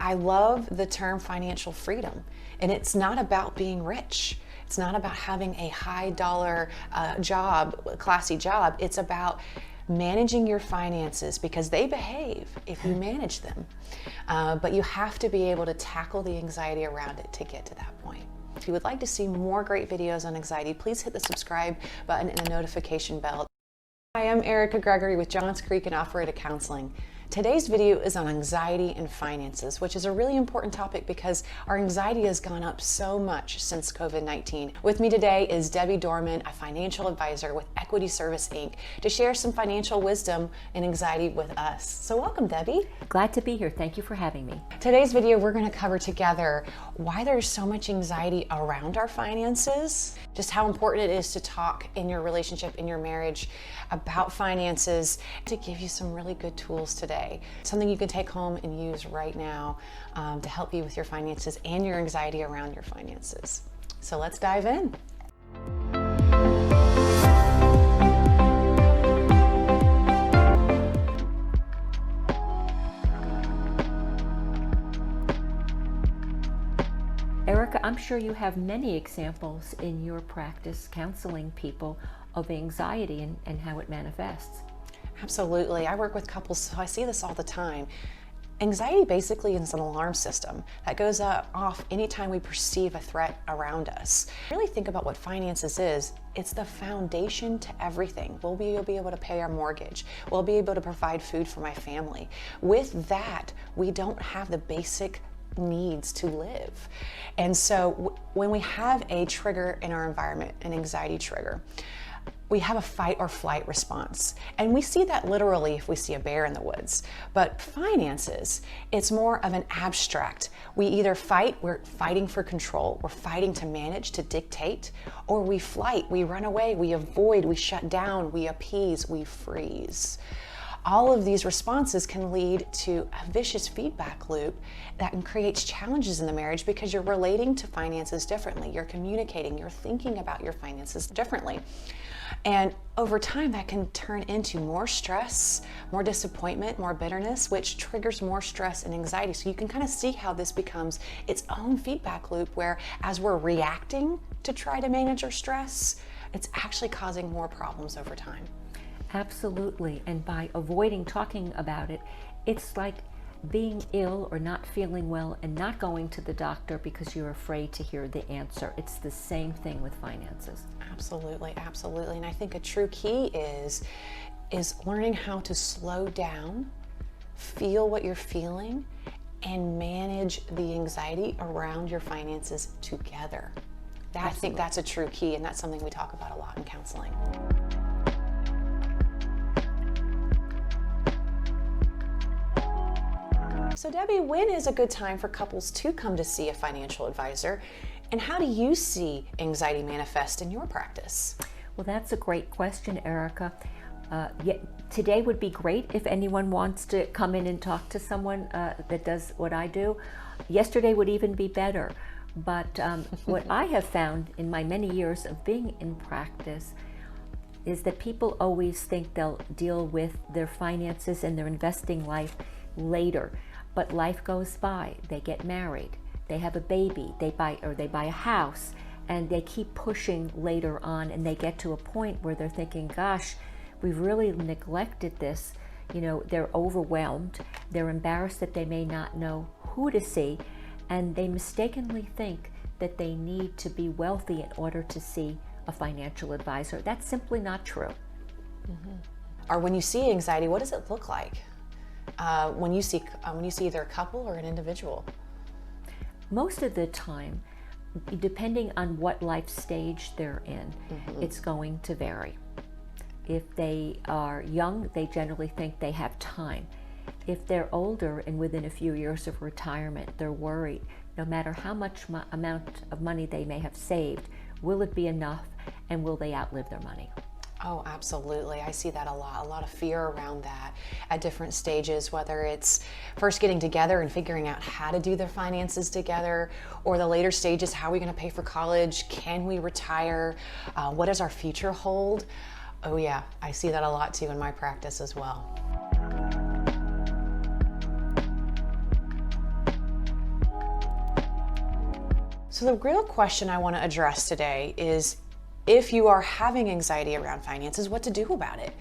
I love the term financial freedom, and it's not about being rich. It's not about having a high dollar job, classy job. It's about managing your finances because they behave if you manage them. But you have to be able to tackle the anxiety around it to get to that point. If you would like to see more great videos on anxiety, please hit the subscribe button and the notification bell. Hi, I'm Erica Gregory with Johns Creek and Operator Counseling. Today's video is on anxiety and finances, which is a really important topic because our anxiety has gone up so much since COVID-19. With me today is DDorman, a financial advisor with Equity Service Inc., to share some financial wisdom and anxiety with us. So welcome, Debbie. Glad to be here. Thank you for having me. Today's video, we're going to cover together why there's so much anxiety around our finances, just how important it is to talk in your relationship, in your marriage, about finances, to give you some really good tools today. Something you can take home and use right now to help you with your finances and your anxiety around your finances. So let's dive in. Erica, I'm sure you have many examples in your practice counseling people of anxiety and how it manifests. Absolutely. I work with couples, so I see this all the time. Anxiety basically is an alarm system that goes off anytime we perceive a threat around us. Really think about what finances is. It's the foundation to everything. We'll be able to pay our mortgage. We'll be able to provide food for my family. With that, we don't have the basic needs to live. And so when we have a trigger in our environment, an anxiety trigger, we have a fight or flight response. And we see that literally if we see a bear in the woods. But finances, it's more of an abstract. We either fight, we're fighting for control, we're fighting to manage, to dictate, or we flight, we run away, we avoid, we shut down, we appease, we freeze. All of these responses can lead to a vicious feedback loop that creates challenges in the marriage because you're relating to finances differently. You're communicating, you're thinking about your finances differently. And over time, that can turn into more stress, more disappointment, more bitterness, which triggers more stress and anxiety. So you can kind of see how this becomes its own feedback loop where as we're reacting to try to manage our stress, it's actually causing more problems over time. Absolutely. And by avoiding talking about it, it's like being ill or not feeling well and not going to the doctor because you're afraid to hear the answer. It's the same thing with finances. Absolutely, absolutely. And I think a true key is learning how to slow down, feel what you're feeling, and manage the anxiety around your finances together. I think that's a true key, and that's something we talk about a lot in counseling. So Debbie, when is a good time for couples to come to see a financial advisor? And how do you see anxiety manifest in your practice? Well, that's a great question, Erica. Today would be great if anyone wants to come in and talk to someone that does what I do. Yesterday would even be better. But what I have found in my many years of being in practice is that people always think they'll deal with their finances and their investing life later. But life goes by. They get married, they have a baby, they buy a house, and they keep pushing later on, and they get to a point where they're thinking, gosh, we've really neglected this. You know, they're overwhelmed, they're embarrassed that they may not know who to see, and they mistakenly think that they need to be wealthy in order to see a financial advisor. That's simply not true. Mm-hmm. Or when you see anxiety, what does it look like? When you see either a couple or an individual? Most of the time, depending on what life stage they're in, it's going to vary. If they are young, they generally think they have time. If they're older and within a few years of retirement, they're worried. No matter how much amount of money they may have saved, will it be enough and will they outlive their money? Oh, absolutely. I see that a lot of fear around that at different stages, whether it's first getting together and figuring out how to do their finances together, or the later stages, how are we going to pay for college? Can we retire? What does our future hold? Oh yeah, I see that a lot too in my practice as well. So the real question I want to address today is, if you are having anxiety around finances, what to do about it.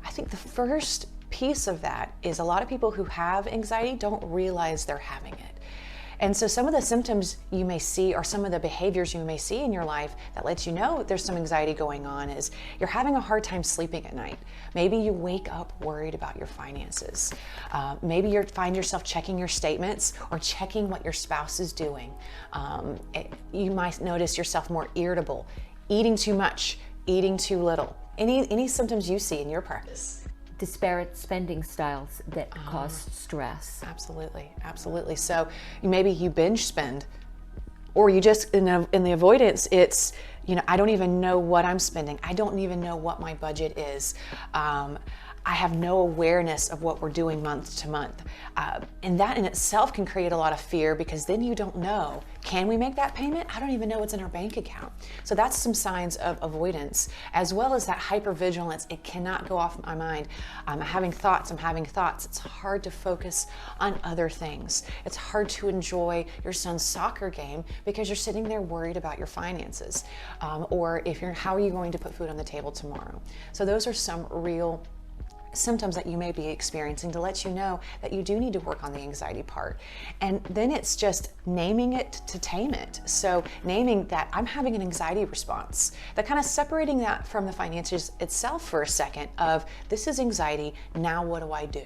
I think the first piece of that is a lot of people who have anxiety don't realize they're having it. And so some of the symptoms you may see, or some of the behaviors you may see in your life that lets you know there's some anxiety going on, is you're having a hard time sleeping at night. Maybe you wake up worried about your finances. Maybe you find yourself checking your statements or checking what your spouse is doing. You might notice yourself more irritable, eating too much, eating too little. Any symptoms you see in your practice? Disparate spending styles that cause stress. Absolutely, absolutely. So maybe you binge spend, or you just, in the avoidance, it's, I don't even know what I'm spending. I don't even know what my budget is. I have no awareness of what we're doing month to month. And that in itself can create a lot of fear, because then you don't know, can we make that payment? I don't even know what's in our bank account. So that's some signs of avoidance, as well as that hypervigilance. It cannot go off my mind. I'm having thoughts. It's hard to focus on other things. It's hard to enjoy your son's soccer game because you're sitting there worried about your finances. Or how are you going to put food on the table tomorrow? So those are some real symptoms that you may be experiencing to let you know that you do need to work on the anxiety part. And then it's just naming it to tame it. So naming that I'm having an anxiety response, that kind of separating that from the finances itself for a second of, this is anxiety, now what do I do?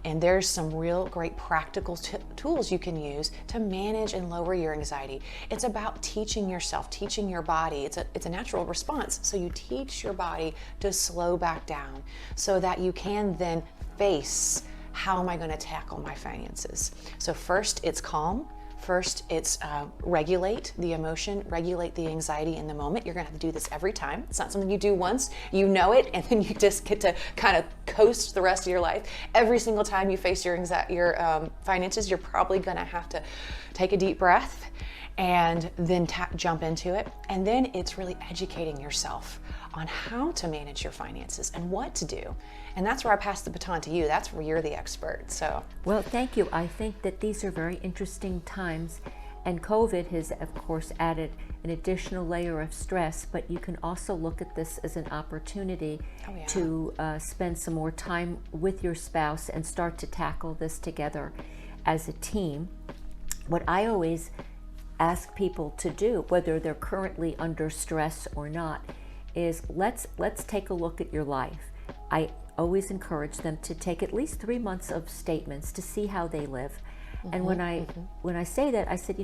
And there's some real great practical tools you can use to manage and lower your anxiety. It's about teaching yourself, teaching your body. It's a natural response. So you teach your body to slow back down so that you can then face, how am I going to tackle my finances? So first, it's calm. First, it's regulate the emotion, regulate the anxiety in the moment. You're going to have to do this every time. It's not something you do once, you know it, and then you just get to kind of coast the rest of your life. Every single time you face your finances, you're probably going to have to take a deep breath and then jump into it. And then it's really educating yourself on how to manage your finances and what to do. And that's where I pass the baton to you. That's where you're the expert. So, well, thank you. I think that these are very interesting times, and COVID has, of course, added an additional layer of stress, but you can also look at this as an opportunity to spend some more time with your spouse and start to tackle this together as a team. What I always ask people to do, whether they're currently under stress or not, is let's take a look at your life. I always encourage them to take at least 3 months of statements to see how they live. And when I say that, I said,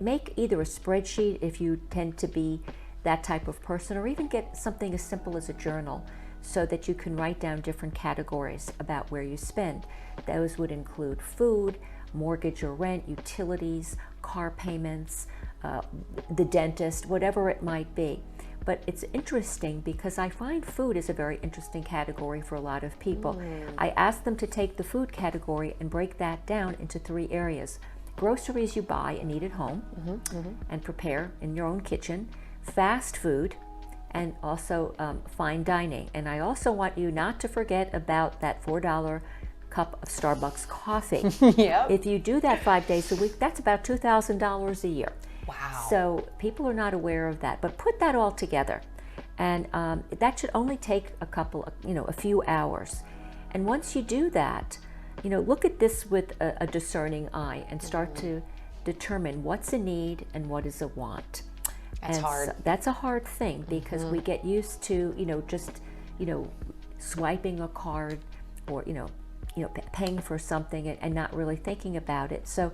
make either a spreadsheet if you tend to be that type of person, or even get something as simple as a journal so that you can write down different categories about where you spend. Those would include food, mortgage or rent, utilities, car payments, the dentist, whatever it might be. But it's interesting because I find food is a very interesting category for a lot of people. I ask them to take the food category and break that down into 3 areas. Groceries you buy and eat at home and prepare in your own kitchen, fast food, and also fine dining. And I also want you not to forget about that $4 cup of Starbucks coffee. Yep. If you do that 5 days a week, that's about $2,000 a year. Wow. So people are not aware of that, but put that all together, and that should only take a few hours. And once you do that, look at this with a discerning eye and start to determine what's a need and what is a want. That's hard. So that's a hard thing because we get used to just swiping a card or paying for something and not really thinking about it. So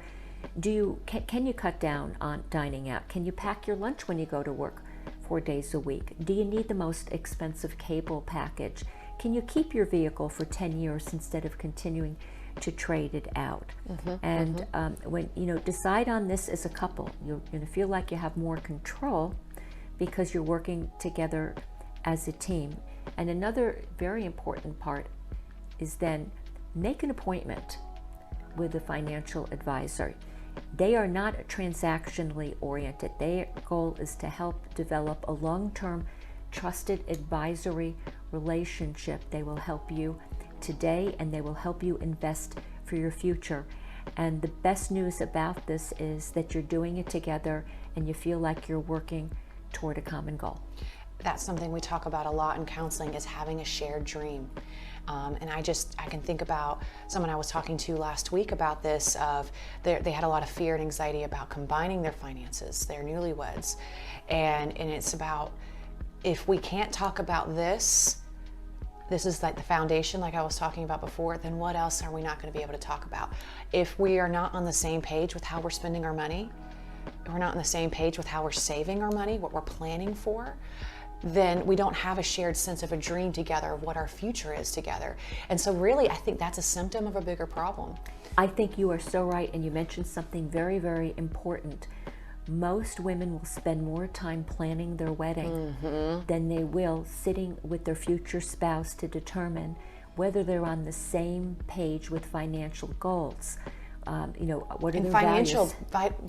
can you cut down on dining out? Can you pack your lunch when you go to work 4 days a week? Do you need the most expensive cable package? Can you keep your vehicle for 10 years instead of continuing to trade it out? When decide on this as a couple, you're going to feel like you have more control because you're working together as a team. And another very important part is then make an appointment with a financial advisor. They are not transactionally oriented. Their goal is to help develop a long-term trusted advisory relationship. They will help you today and they will help you invest for your future. And the best news about this is that you're doing it together and you feel like you're working toward a common goal. That's something we talk about a lot in counseling, is having a shared dream. And I can think about someone I was talking to last week about this, of they had a lot of fear and anxiety about combining their finances, they're newlyweds. And it's about, if we can't talk about this is like the foundation, like I was talking about before, then what else are we not going to be able to talk about? If we are not on the same page with how we're spending our money, if we're not on the same page with how we're saving our money, what we're planning for, then we don't have a shared sense of a dream together of what our future is together. And so really, I think that's a symptom of a bigger problem. I think you are so right, and you mentioned something very, very important. Most women will spend more time planning their wedding than they will sitting with their future spouse to determine whether they're on the same page with financial goals. What are their values?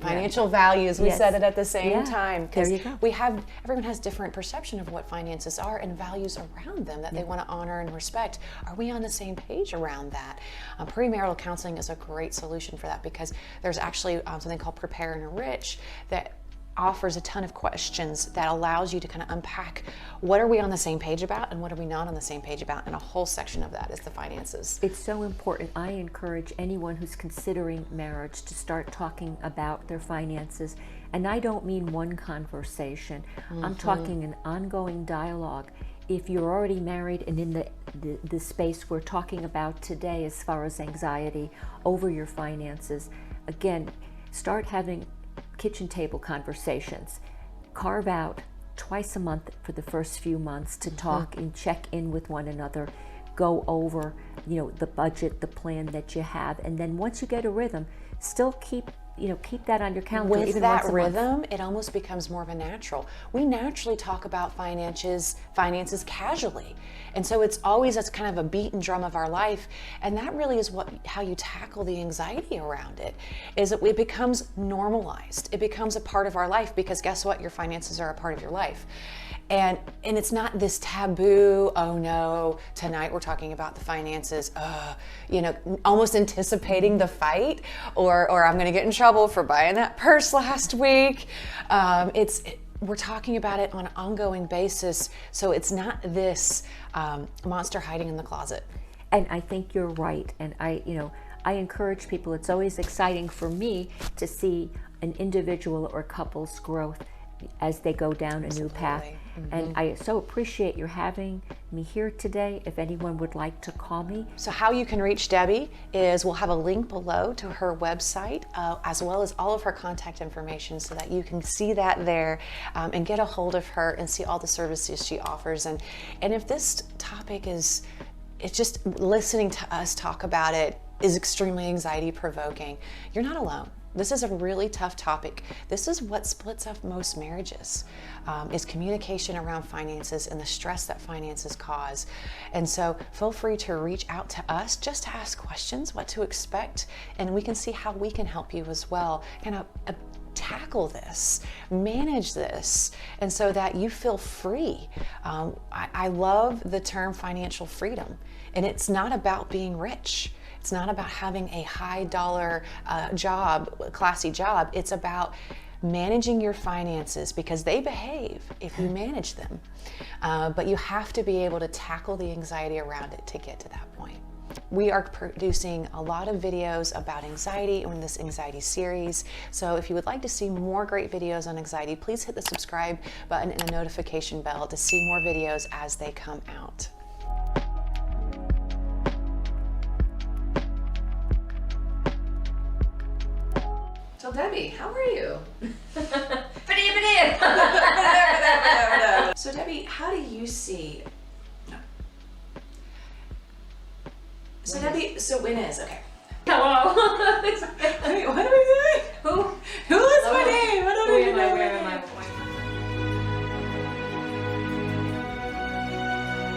Financial values, we said it at the same time. There you go. Everyone has different perception of what finances are and values around them that they want to honor and respect. Are we on the same page around that? Premarital counseling is a great solution for that, because there's actually something called Prepare and Enrich that offers a ton of questions that allows you to kind of unpack what are we on the same page about and what are we not on the same page about, and a whole section of that is the finances. It's so important. I encourage anyone who's considering marriage to start talking about their finances, and I don't mean one conversation. I'm talking an ongoing dialogue. If you're already married and in the space we're talking about today as far as anxiety over your finances, again, start having kitchen table conversations. Carve out twice a month for the first few months to talk and check in with one another, go over the budget, the plan that you have, and then once you get a rhythm, still keep that on your calendar. With even that once a rhythm, month. it almost becomes more of a natural. We naturally talk about finances casually. And so it's always as kind of a beaten drum of our life. And that really is how you tackle the anxiety around it, is that it becomes normalized. It becomes a part of our life, because guess what? Your finances are a part of your life. And it's not this taboo, oh no, tonight we're talking about the finances, almost anticipating the fight, or I'm gonna get in trouble for buying that purse last week. We're talking about it on an ongoing basis, so it's not this monster hiding in the closet. And I think you're right, and I encourage people. It's always exciting for me to see an individual or couple's growth as they go down a new path. And I so appreciate your having me here today. If anyone would like to call me. So how you can reach Debbie is, we'll have a link below to her website, as well as all of her contact information, so that you can see that there and get a hold of her and see all the services she offers. And if this topic it's just listening to us talk about it is extremely anxiety provoking, you're not alone. This is a really tough topic. This is what splits up most marriages, is communication around finances and the stress that finances cause. And so feel free to reach out to us just to ask questions, what to expect, and we can see how we can help you as well. Tackle this, manage this, and so that you feel free. I love the term financial freedom, and it's not about being rich. It's not about having a high dollar job, classy job. It's about managing your finances, because they behave if you manage them. But you have to be able to tackle the anxiety around it to get to that point. We are producing a lot of videos about anxiety in this anxiety series. So if you would like to see more great videos on anxiety, please hit the subscribe button and the notification bell to see more videos as they come out. So Debbie, how are you? So Debbie, how do you see? So Debbie, so when is okay? Hello.